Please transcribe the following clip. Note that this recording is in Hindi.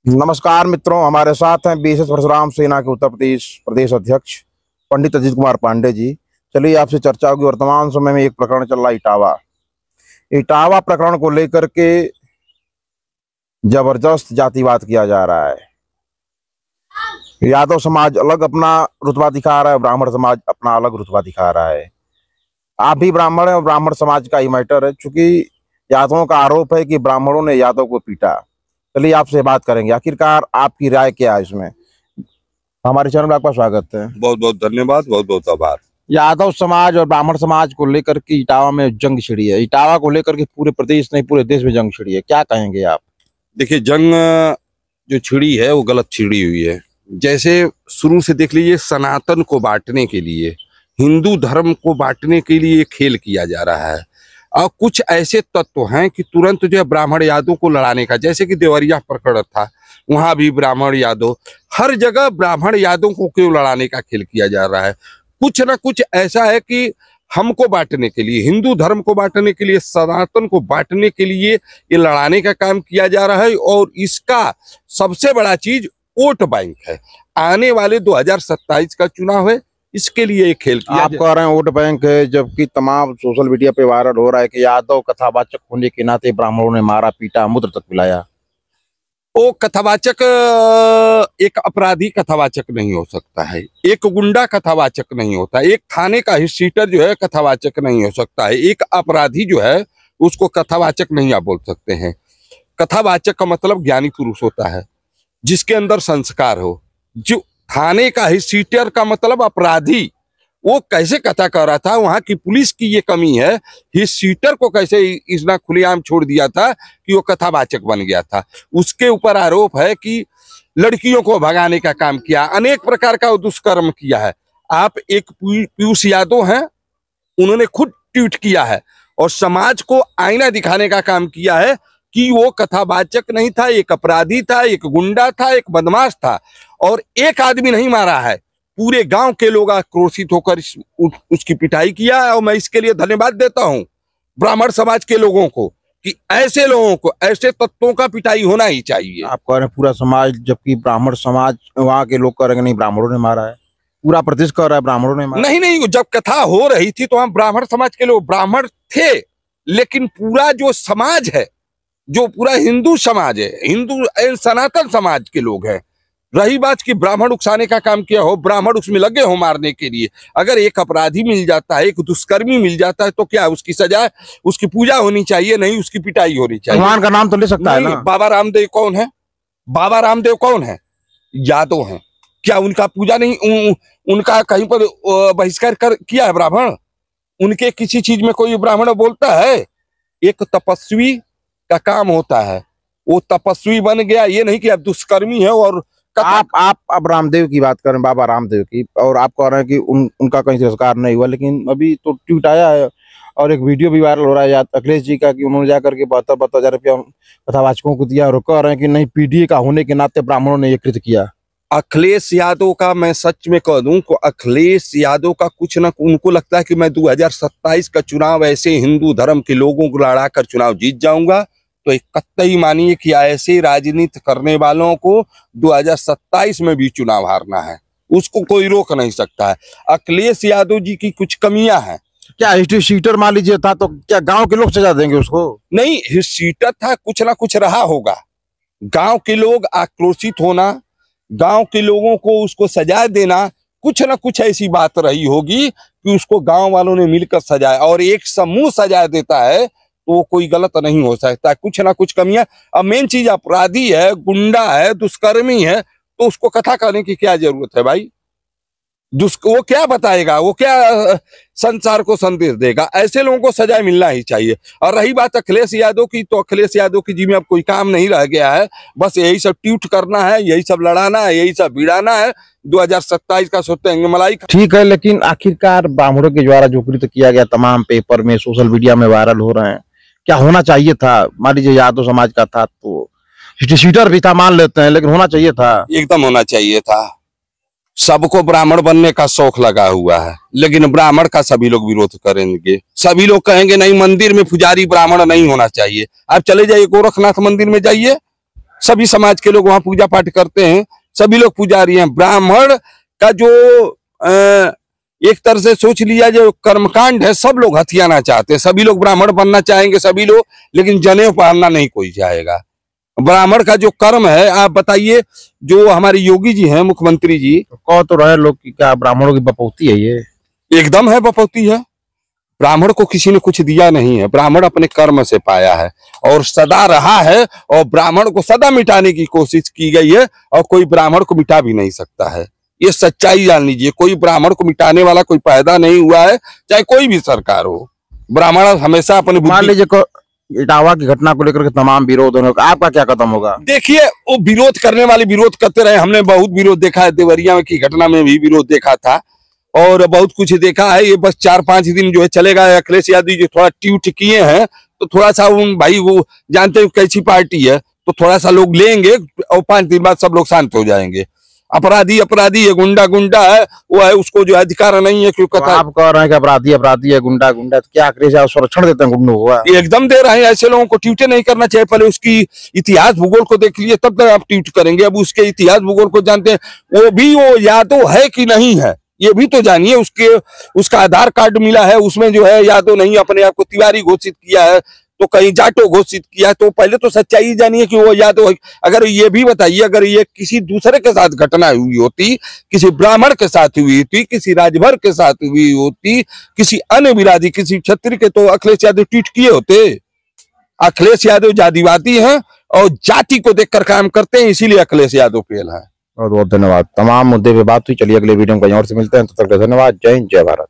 नमस्कार मित्रों, हमारे साथ हैं बीएसएस परशुराम सेना के उत्तर प्रदेश प्रदेश अध्यक्ष पंडित अजीत कुमार पांडे जी। चलिए आपसे चर्चा होगी। वर्तमान समय में एक प्रकरण चल रहा है इटावा प्रकरण को लेकर के जबरदस्त जातिवाद किया जा रहा है। यादव समाज अलग अपना रुतबा दिखा रहा है, ब्राह्मण समाज अपना अलग रुतबा दिखा रहा है। आप भी ब्राह्मण है और ब्राह्मण समाज का ही मैटर है, चूंकि यादवों का आरोप है कि ब्राह्मणों ने यादव को पीटा। चलिए आपसे बात करेंगे, आखिरकार आपकी राय क्या है इसमें। हमारे चैनल में आपका स्वागत है। बहुत बहुत धन्यवाद, बहुत बहुत आभार। यादव समाज और ब्राह्मण समाज को लेकर के इटावा में जंग छिड़ी है। इटावा को लेकर के पूरे प्रदेश नहीं पूरे देश में जंग छिड़ी है, क्या कहेंगे आप? देखिए, जंग जो छिड़ी है वो गलत छिड़ी हुई है। जैसे शुरू से देख लीजिए, सनातन को बांटने के लिए, हिंदू धर्म को बांटने के लिए खेल किया जा रहा है। और कुछ ऐसे तत्व हैं कि तुरंत जो है ब्राह्मण यादव को लड़ाने का, जैसे कि देवरिया प्रकरण था, वहां भी ब्राह्मण यादव, हर जगह ब्राह्मण यादव को क्यों लड़ाने का खेल किया जा रहा है। कुछ ना कुछ ऐसा है कि हमको बांटने के लिए, हिंदू धर्म को बांटने के लिए, सनातन को बांटने के लिए ये लड़ाने का काम किया जा रहा है। और इसका सबसे बड़ा चीज वोट बैंक है। आने वाले 2027 का चुनाव है, इसके लिए एक खेल किया। आप कह रहे हैं वोट बैंक है, जबकि तमाम सोशल मीडिया पे वायरल हो रहा है कि यादव कथावाचक होने के नाते ब्राह्मणों ने मारा पीटा, मूत्र तक पिलाया। वो कथावाचक एक अपराधी कथावाचक नहीं हो सकता है, एक गुंडा कथावाचक नहीं होता, एक थाने का हिस्ट्रीटर जो है कथावाचक नहीं हो सकता है, एक अपराधी जो है उसको कथावाचक नहीं आप बोल सकते हैं। कथावाचक का मतलब ज्ञानी पुरुष होता है, जिसके अंदर संस्कार हो। जो थाने का हिस्ट्रीटर का मतलब अपराधी, वो कैसे कथा कर रहा था, वहां की पुलिस की ये कमी है। हिस्ट्रीटर को कैसे इतना खुलेआम छोड़ दिया था कि वो कथावाचक बन गया था। उसके ऊपर आरोप है कि लड़कियों को भगाने का काम किया, अनेक प्रकार का दुष्कर्म किया है। आप एक पीयूष यादव हैं, उन्होंने खुद ट्वीट किया है और समाज को आईना दिखाने का काम किया है कि वो कथावाचक नहीं था, एक अपराधी था, एक गुंडा था, एक बदमाश था। और एक आदमी नहीं मारा है, पूरे गांव के लोग आक्रोशित होकर उसकी पिटाई किया है। और मैं इसके लिए धन्यवाद देता हूं ब्राह्मण समाज के लोगों को कि ऐसे लोगों को, ऐसे तत्वों का पिटाई होना ही चाहिए। आप कह रहे हैं पूरा समाज, जबकि ब्राह्मण समाज वहाँ के लोग कह रहे हैं नहीं ब्राह्मणों ने मारा है, पूरा प्रदेश कह रहा है ब्राह्मणों ने मारा। नहीं, जब कथा हो रही थी तो हम ब्राह्मण समाज के लोग, ब्राह्मण थे, लेकिन पूरा जो समाज है, जो पूरा हिंदू समाज है, हिंदू सनातन समाज के लोग हैं। रही बात कि ब्राह्मण उकसाने का काम किया हो, ब्राह्मण उसमें लगे हो मारने के लिए। अगर एक अपराधी मिल जाता है, एक दुष्कर्मी मिल जाता है, तो क्या उसकी सजा, उसकी पूजा होनी चाहिए, नहीं उसकी पिटाई होनी चाहिए। भगवान का नाम तो ले सकता है ना। बाबा रामदेव कौन है? बाबा रामदेव कौन है? यादव हैं। क्या उनका पूजा नहीं, उनका कहीं पर बहिष्कार किया है ब्राह्मण? उनके किसी चीज में कोई ब्राह्मण बोलता है? एक तपस्वी का काम होता है, वो तपस्वी बन गया, ये नहीं कि अब दुष्कर्मी है। और आप अब रामदेव की बात करें, बाबा रामदेव की, और आप कह रहे हैं कि उनका कहीं संस्कार नहीं हुआ। लेकिन अभी तो ट्वीट आया है और एक वीडियो भी वायरल हो रहा है अखिलेश जी का, कि उन्होंने जाकर के 72,000 रुपया कथावाचकों को दिया और कह रहे हैं कि नहीं, पीडीए का होने के नाते ब्राह्मणों ने ये कृत्य किया। अखिलेश यादव का मैं सच में कह दूं कि अखिलेश यादव का कुछ न, उनको लगता है कि मैं 2027 का चुनाव ऐसे हिंदू धर्म के लोगों को लड़ा कर चुनाव जीत जाऊंगा। तो एक कतई मानिए कि ऐसे राजनीति करने वालों को 2027 में भी चुनाव हारना है, उसको कोई रोक नहीं सकता है। अखिलेश यादव जी की कुछ कमियां हैं। क्या हिस्ट्री शीटर मान लीजिए था तो क्या गांव के लोग सजा देंगे उसको? नहीं, हिस्ट्रीटर था, कुछ ना कुछ रहा होगा। गांव के लोग आक्रोशित होना, गांव के लोगों को उसको सजा देना, कुछ ना कुछ ऐसी बात रही होगी कि उसको गांव वालों ने मिलकर सजाया। और एक समूह सजा देता है तो वो कोई गलत नहीं हो सकता है, कुछ ना कुछ कमियां। अब मेन चीज अपराधी है, गुंडा है, दुष्कर्मी है, तो उसको कथा करने की क्या जरूरत है भाई? वो क्या बताएगा, वो क्या संसार को संदेश देगा? ऐसे लोगों को सजा मिलना ही चाहिए। और रही बात अखिलेश यादव की, तो अखिलेश यादव की जी में अब कोई काम नहीं रह गया है, बस यही सब ट्वीट करना है, यही सब लड़ाना है, यही सब भिड़ाना है। 2027 का सोचते हैं मलाई। ठीक है, लेकिन आखिरकार ब्राह्मणों के द्वारा जो कृत्य किया गया, तमाम पेपर में, सोशल मीडिया में वायरल हो रहे हैं, क्या होना चाहिए था? मान लीजिए यादव समाज का था तो शीटर भी था, मान लेते हैं, लेकिन होना चाहिए था। एकदम होना चाहिए था। सबको ब्राह्मण बनने का शौक लगा हुआ है, लेकिन ब्राह्मण का सभी लोग विरोध करेंगे। सभी लोग कहेंगे नहीं, मंदिर में पुजारी ब्राह्मण नहीं होना चाहिए। आप चले जाइए गोरखनाथ मंदिर में जाइए, सभी समाज के लोग वहां पूजा पाठ करते हैं, सभी लोग पुजारी हैं। ब्राह्मण का जो एक तरह से सोच लिया जो कर्मकांड है, सब लोग हथियाना चाहते हैं, सभी लोग ब्राह्मण बनना चाहेंगे सभी लोग, लेकिन जनेऊ पहनना नहीं कोई चाहेगा। ब्राह्मण का जो कर्म है, आप बताइए, जो हमारे योगी जी हैं, मुख्यमंत्री जी, कह तो रहे लोग कि क्या ब्राह्मणों की बपौती है ये? एकदम है, बपौती है। ब्राह्मण को किसी ने कुछ दिया नहीं है, ब्राह्मण अपने कर्म से पाया है और सदा रहा है, और ब्राह्मण को सदा मिटाने की कोशिश की गई है, और कोई ब्राह्मण को मिटा भी नहीं सकता है। ये सच्चाई जान लीजिए, कोई ब्राह्मण को मिटाने वाला कोई पैदा नहीं हुआ है, चाहे कोई भी सरकार हो। ब्राह्मण हमेशा अपने मान लीजिए इटावा की घटना को लेकर के तमाम विरोध होने, आपका क्या कदम होगा? देखिए, वो विरोध करने वाले विरोध करते रहे, हमने बहुत विरोध देखा है, देवरिया की घटना में भी विरोध देखा था और बहुत कुछ देखा है। ये बस 4-5 दिन जो है चलेगा। अखिलेश यादव जो थोड़ा ट्वीट किए हैं, तो थोड़ा सा उन भाई वो जानते हैं कैसी पार्टी है, तो थोड़ा सा लोग लेंगे और 5 दिन बाद सब लोग शांत हो जाएंगे। अपराधी अपराधी है, गुंडा गुंडा है, वो है, उसको जो अधिकार नहीं है क्यों कहता है। आप कह रहे हैं कि अपराधी अपराधी है, गुंडा गुंडा, तो क्या अखिलेश यादव संरक्षण देते हैं गुंडों को? एकदम दे रहे हैं। ऐसे लोगों को ट्वीट नहीं करना चाहिए, पहले उसकी इतिहास भूगोल को देख लीजिए, तब तक आप ट्वीट करेंगे। अब उसके इतिहास भूगोल को जानते हैं, वो भी वो यादव है कि नहीं है ये भी तो जानिए। उसका आधार कार्ड मिला है, उसमें जो है यादव नहीं, अपने आप को तिवारी घोषित किया है, तो कहीं जाटो घोषित किया है। तो पहले तो सच्चाई जानिए कि वो यादव। अगर ये भी बताइए, अगर ये किसी दूसरे के साथ घटना हुई होती, किसी ब्राह्मण के साथ हुई होती, किसी राजभर के साथ हुई होती, किसी अन्य बिरादरी, किसी क्षत्रिय के, तो अखिलेश यादव ट्वीट किए होते। अखिलेश यादव जातिवादी हैं और जाति को देखकर काम करते हैं, इसीलिए अखिलेश यादव फेल है। बहुत बहुत धन्यवाद। तमाम मुद्दे पे बात हुई। चलिए अगले वीडियो में कहीं और से मिलते हैं, तब तक धन्यवाद। जय हिंद, जय भारत।